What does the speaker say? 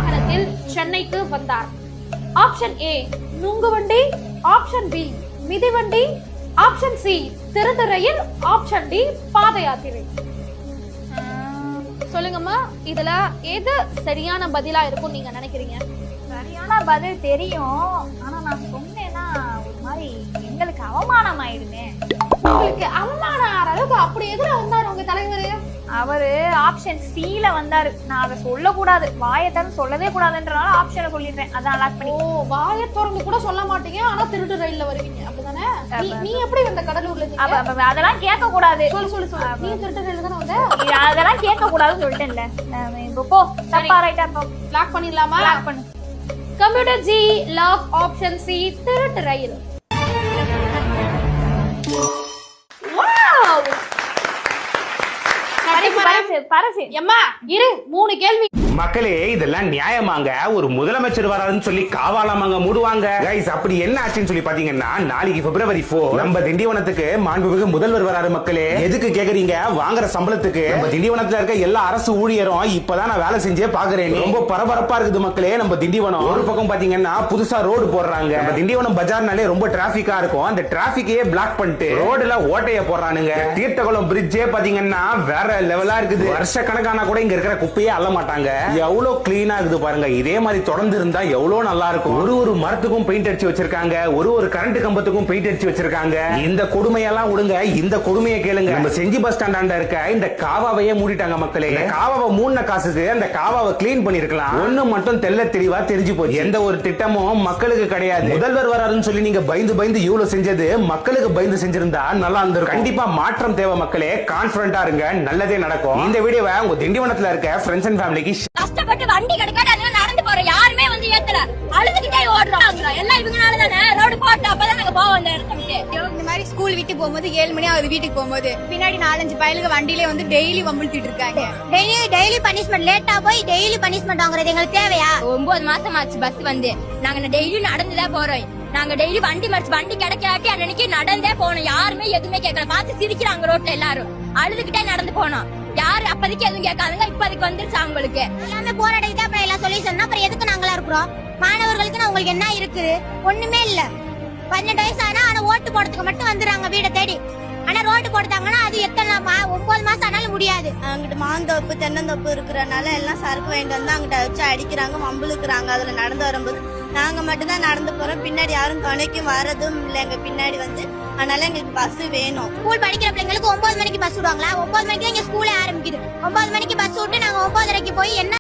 வாகனத்தில் சென்னைக்கு வந்தார்? ஆப்ஷன் ஏ நுங்குவண்டி, ஆப்ஷன் பி மிதிவண்டி, ஆப்ஷன் சி திருட்டு ரயில், ஆப்ஷன் டி பாத யாத்திரை. சொல்லுங்கம்மா, இதுல எது சரியான பதிலா இருக்கும் நீங்க நினைக்கிறீங்க? சரியான பதில் தெரியும், ஆனா நான் சொன்னேன்னா ஒரு மாதிரி எங்களுக்கு அவமானம் ஆயிடுமே. உங்களுக்கு அவமானம் ஆற அளவுக்கு அப்படி எதுல வந்தாரு உங்க தலைவர்? அவரு ஆப்ஷன் சில வந்தாரு. நான் அதை சொல்லக்கூடாது, வாயத்தன்னு சொல்லவே கூடாதுன்றனால ஆப்ஷனை சொல்லிடுறேன். அதான் லாக் பண்ணி. ஓ, வாயை திறந்து கூட சொல்ல மாட்டீங்க, ஆனா திருட்டு ரயில்ல வருவீங்க, அப்படிதானே? நீ எப்படி வந்த கடலூர்ல? அதெல்லாம் கேட்க கூடாது. சொல்லு. நீ திருட்டு ரயில்ல தானே வந்த? அதெல்லாம் கேட்க கூடாதுன்னு சொல்லிட்டேன்ல. இப்போ போ, தப்பா ரைட்டா லாக் பண்ணிடலாமா? லாக் பண்ணு. Computer G lock option C திருட்டு ரயில். வாவ்! பரசு எம்மா இரு, 3 கேள்வி. மக்களே, இதெல்லாம் நியாயமாங்க? ஒரு முதலமைச்சர் வராருன்னு சொல்லி காவாலமாங்க மூடுவாங்க. கைஸ், அப்படி என்ன ஆச்சுன்னு சொல்லி பாத்தீங்கன்னா, நாளைக்கு February 4 நம்ம திண்டிவனத்துக்கு மாண்புமிகு முதல்வர் வராரு. மக்களே, எதுக்கு கேக்குறீங்க? வாங்குற சம்பளத்துக்கு. நம்ம திண்டிவனத்துல இருக்க எல்லா அரசு ஊழியரும் இப்பதான் நான் வேலை செஞ்சே பாக்குறேன். ரொம்ப பரபரப்பா இருக்குது மக்களே நம்ம திண்டிவனம். ஒரு பக்கம் பாத்தீங்கன்னா புதுசா ரோடு போடுறாங்க. நம்ம திண்டிவனம் பஜார்னாலே ரொம்ப டிராபிக்கா இருக்கும். அந்த டிராபிக்கையே பிளாக் பண்ணிட்டு ரோடுல ஓட்டைய போடுறானுங்க. தீர்த்தகுளம் பிரிட்ஜே பாத்தீங்கன்னா வேற லெவலா இருக்குது. வருஷ கணக்கான கூட இங்க இருக்கிற குப்பையே அள்ள மாட்டாங்க. எவ்வளவு கிளீனா இருக்குது பாருங்க. இதே மாதிரி தொடர்ந்து இருந்தா எவ்வளவு நல்லா இருக்கும். ஒரு மரத்துக்கும் பெயிண்ட் அடிச்சு வச்சிருக்காங்க, ஒரு கரண்ட் கம்பத்துக்கும் பெயிண்ட் அடிச்சு வச்சிருக்காங்க. இந்த கொடுமையெல்லாம் விடுங்க, இந்த கொடுமையை கேளுங்க. நம்ம செஞ்சி பஸ் ஸ்டாண்டாண்ட இருக்க இந்த காவாவையே மூடிட்டாங்க மக்களே. இந்த காவாவை மூடின காசுக்கு அந்த காவாவை கிளீன் பண்ணிருக்கலாம். ஒண்ணு மட்டும் தெல்ல தெளிவா தெரிஞ்சு போச்சு, எந்த ஒரு திட்டமும் மக்களுக்கு கிடையாது. முதல்வர் வராருன்னு சொல்லி நீங்க பயந்து இவ்வளவு செஞ்சது மக்களுக்கு பயந்து செஞ்சிருந்தா நல்லா இருந்திருக்கும். கண்டிப்பா மாற்றம் தேவை மக்களே. கான்பிடண்டா இருங்க, நல்லதே நடக்கும். இந்த வீடியோவை உங்க திண்டிவனத்துல இருக்க ஃப்ரெண்ட்ஸ் அண்ட் ஃபேமிலிக்கு கஷ்டப்பட்டு வண்டி கிடைக்காது, அதனால நடந்து போறோம். யாருமே வந்து ஏத்தல, அழுதுகிட்டே ஓடுறோம். எல்லாம் இவங்கனால தானே. ரோடு போட்டு அப்பதான் நாங்க போவோம் அந்த இடத்துக்கு. இந்த மாதிரி ஸ்கூல் விட்டு போகும்போது 7 மணி ஆகுது வீட்டுக்கு போகும்போது, பின்னாடி 4-5 பயலுங்க வண்டியிலே வந்து டெய்லி வம்பிழுத்திட்டு இருக்காங்க. டெய்லி பனிஷ்மெண்ட், லேட்டா போய் டெய்லி பனிஷ்மெண்ட் வாங்குறது எங்களுக்கு தேவையா? 9 மாசம் ஆச்சு பஸ் வந்து. நாங்க டெய்லி நடந்துதான் போறோம். நாங்க டெய்லி வண்டி மறிச்சு வண்டி கிடைக்காட்டி அன்னைக்கு நடந்தே போனோம். யாருமே எதுவுமே கேட்கல. பார்த்து சிரிக்கிறாங்க ரோட்ல. எல்லாரும் அழுதுகிட்டே நடந்து போனோம். யாரு அப்பதைக்கு எதுவும் கேட்காதுங்க. இப்ப அதுக்கு வந்துருச்சு அவங்களுக்கு. எல்லாமே போராடிட்டு அப்புறம் எல்லாம் சொல்லி சொன்னா அப்புறம் எதுக்கு நாங்களா இருக்கிறோம்? மாணவர்களுக்கு உங்களுக்கு என்ன இருக்குது? ஒண்ணுமே இல்ல. 18 வயசு ஆனா ஓட்டு போடுறதுக்கு மட்டும் வந்துடுறாங்க வீட தேடி. ஆனா ரோடு போட்டாங்கன்னா அது எத்தனை 9 மாசம் ஆனாலும் முடியாது. அங்கிட்டு மாந்தோப்பு தென்னந்தோப்பு இருக்கிறனால எல்லாம் சரக்கு வாங்கிட்டு வந்து அங்கிட்ட வச்சு அடிக்கிறாங்க, வம்புழுக்குறாங்க. அதுல நடந்து வரும்போது நாங்க மட்டும்தான் நடந்து போறோம். பின்னாடி யாரும் துணைக்கும் வரதும் இல்லை எங்க பின்னாடி வந்து. அதனால எங்களுக்கு பஸ் வேணும். ஸ்கூல் படிக்கிற பிள்ளைங்களுக்கு 9 மணிக்கு பஸ் விடுவாங்களா? 9 மணிக்கு இங்க ஸ்கூலே ஆரம்பிக்குது. 9 மணிக்கு பஸ் விட்டு நாங்க 9:30 போய் என்ன